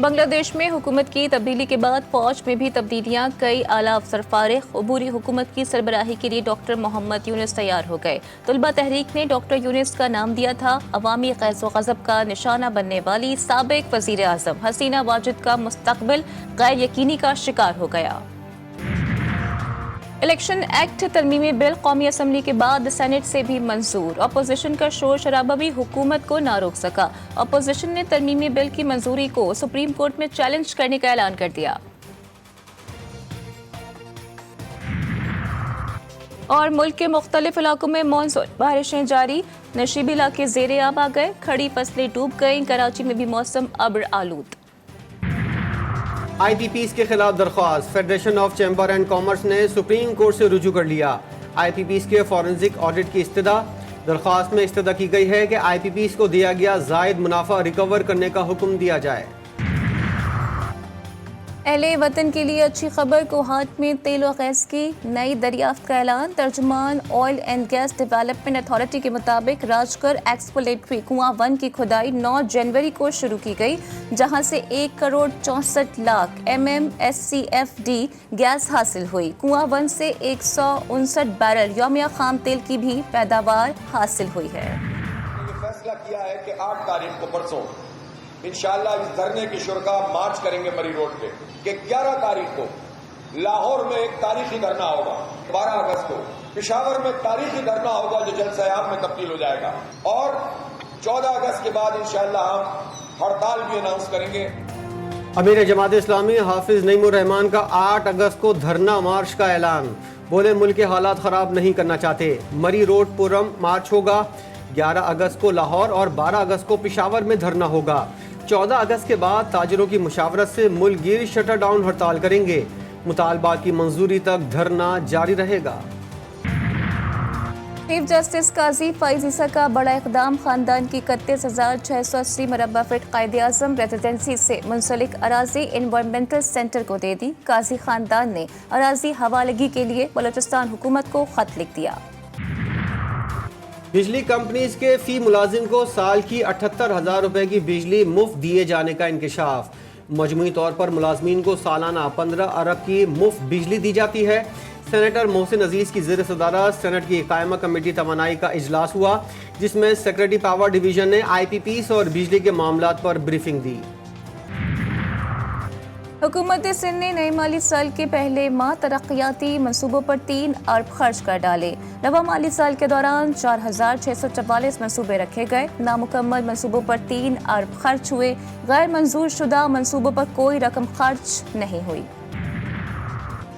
بنگلہ دیش میں حکومت کی تبدیلی کے بعد فوج میں بھی تبدیلیاں، کئی اعلیٰ افسر فارغ، عبوری حکومت کی سربراہی کے لیے ڈاکٹر محمد یونس تیار ہو گئے۔ طلبہ تحریک نے ڈاکٹر یونس کا نام دیا تھا۔ عوامی غیظ و غضب کا نشانہ بننے والی سابق وزیر اعظم حسینہ واجد کا مستقبل غیر یقینی کا شکار ہو گیا۔ الیکشن ایکٹ ترمیمی بل قومی اسمبلی کے بعد سینٹ سے بھی منظور۔ اپوزیشن کا شور شرابہ بھی حکومت کو نہ روک سکا۔ اپوزیشن نے ترمیمی بل کی منظوری کو سپریم کورٹ میں چیلنج کرنے کا اعلان کر دیا۔ اور ملک کے مختلف علاقوں میں مانسون بارشیں جاری، نشیبی علاقے زیر آب آ گئے، کھڑی فصلیں ڈوب گئیں، کراچی میں بھی موسم ابر آلود۔ آئی پی پیز کے خلاف درخواست، federation of chamber and commerce نے سپریم کورٹ سے رجوع کر لیا۔ آئی پی پیز کے فورنزک آڈٹ کی استدعا، درخواست میں استدعا کی گئی ہے کہ آئی پی پیز کو دیا گیا زائد منافع ریکور کرنے کا حکم دیا جائے۔ اہل وطن کے لیے اچھی خبر، کوہاٹ میں تیل و گیس کی نئی دریافت کا اعلان۔ ترجمان oil and gas development authority کے مطابق راجکر ایکسپلیٹری کنواں 1 کی کھدائی 9 جنوری کو شروع کی گئی، جہاں سے 1,64,00,000 MMSCFD گیس حاصل ہوئی۔ کنواں 1 سے 159 بیرل یومیہ خام تیل کی بھی پیداوار حاصل ہوئی ہے۔ یہ فیصلہ کیا ہے کہ 8 تاریخ کو پرسوں انشاءاللہ اس دھرنے کے شرکاء مارچ کریں گے مری روڈ پہ، کہ 11 تاریخ کو لاہور میں ایک تاریخی دھرنا ہوگا، 12 اگست کو پشاور میں تاریخی دھرنا ہوگا جو جلسہ عام میں تبدیل ہو جائے گا، اور 14 اگست کے بعد انشاءاللہ ہم ہڑتال بھی اناؤنس کریں گے۔ امیر جماعت اسلامی حافظ نعیم الرحمان کا 8 اگست کو دھرنا مارچ کا اعلان، بولے ملک کے حالات خراب نہیں کرنا چاہتے۔ مری روڈ پورم مارچ ہوگا، 11 اگست کو لاہور اور 12 اگست کو پشاور میں دھرنا ہوگا۔ 14 اگست کے بعد تاجروں کی مشاورت سے ملک گیر شٹر ڈاؤن ہڑتال کریں گے، مطالبات کی منظوری تک دھرنا جاری رہے گا۔ چیف جسٹس قاضی فائز عیسیٰ کا بڑا اقدام، خاندان کی 31,680 مربع فٹ قائد اعظم ریزیڈنسی سے منسلک اراضی انوائرمنٹل سینٹر کو دے دی۔ قاضی خاندان نے اراضی حوالگی کے لیے بلوچستان حکومت کو خط لکھ دیا۔ بجلی کمپنیز کے فی ملازم کو سال کی 78,000 روپے کی بجلی مفت دیے جانے کا انکشاف۔ مجموعی طور پر ملازمین کو سالانہ 15 ارب کی مفت بجلی دی جاتی ہے۔ سینیٹر محسن عزیز کی زیر صدارت سینٹ کی قائمہ کمیٹی توانائی کا اجلاس ہوا، جس میں سیکرٹری پاور ڈویژن نے آئی پی پیز اور بجلی کے معاملات پر بریفنگ دی۔ حکومت سندھ نے نئے مالی سال کے پہلے ماہ ترقیاتی منصوبوں پر 3 ارب خرچ کر ڈالے۔ نواں مالی سال کے دوران 4,644 منصوبے رکھے گئے۔ نامکمل منصوبوں پر 3 ارب خرچ ہوئے۔ غیر منظور شدہ منصوبوں پر کوئی رقم خرچ نہیں ہوئی۔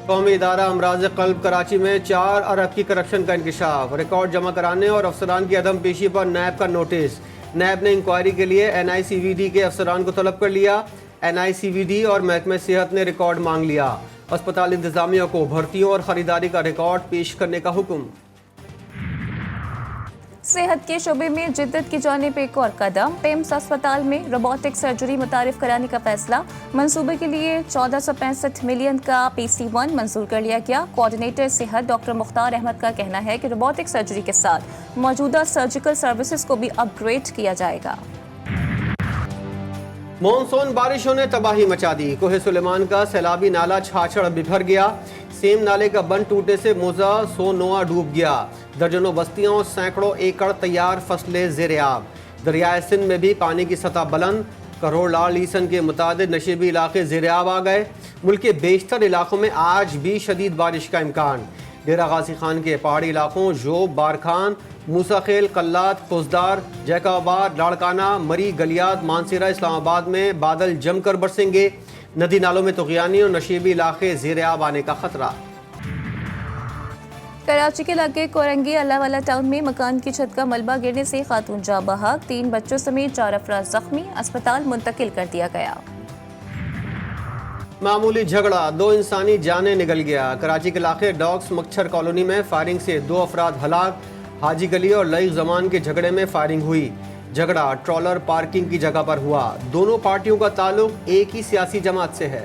قومی ادارہ امراض قلب کراچی میں 4 ارب کی کرپشن کا انکشاف، ریکارڈ جمع کرانے اور افسران کی عدم پیشی پر نیب کا نوٹس۔ نیب نے انکوائری کے لیے NICVD کے افسران کو طلب کر لیا۔ NICVD اور محکمہ صحت نے ریکارڈ مانگ لیا۔ اسپتال انتظامیہ کو بھرتیوں اور خریداری کا ریکارڈ پیش کرنے کا حکم۔ صحت کے شعبے میں جدت کی جانب ایک اور قدم، پیمز اسپتال میں روبوٹک سرجری متعارف کرانے کا فیصلہ۔ منصوبے کے لیے 1465 ملین کا PC1 منظور کر لیا گیا۔ کوآرڈینیٹر صحت ڈاکٹر مختار احمد کا کہنا ہے کہ روبوٹک سرجری کے ساتھ موجودہ سرجیکل سروسز کو بھی اپ گریڈ کیا جائے گا۔ مونسون بارشوں نے تباہی مچا دی، کوہ سلیمان کا سیلابی نالہ چھاچڑ بکھر گیا۔ سیم نالے کا بند ٹوٹنے سے موزہ سونوا ڈوب گیا۔ درجنوں بستیاں اور سینکڑوں ایکڑ تیار فصلیں زیر آب۔ دریائے سندھ میں بھی پانی کی سطح بلند، کروڑ لال لیسن کے متعدد نشیبی علاقے زیر آب آ گئے۔ ملک کے بیشتر علاقوں میں آج بھی شدید بارش کا امکان۔ ڈیرہ غازی خان کے پہاڑی علاقوں جوب، بارکھان، موسیٰ خیل، قلات، کوزدار، جیکاباد، لاڑکانہ، مری، گلیات، مانسیرہ، اسلام آباد میں بادل جم کر برسیں گے۔ ندی نالوں میں طغیانی اور نشیبی علاقے زیر آب آنے کا خطرہ۔ کراچی کے علاقے کورنگی اللہ والا ٹاؤن میں مکان کی چھت کا ملبہ گرنے سے خاتون جاں بحق، 3 بچوں سمیت 4 افراد زخمی، اسپتال منتقل کر دیا گیا۔ معمولی جھگڑا، 2 انسانی جانیں نگل گیا۔ کراچی کے علاقے ڈاکس مکچھر کالونی میں فائرنگ سے 2 افراد ہلاک۔ حاجی گلی اور لئیق زمان کے جھگڑے میں فائرنگ ہوئی۔ جھگڑا ٹرالر پارکنگ کی جگہ پر ہوا۔ دونوں پارٹیوں کا تعلق ایک ہی سیاسی جماعت سے ہے۔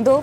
2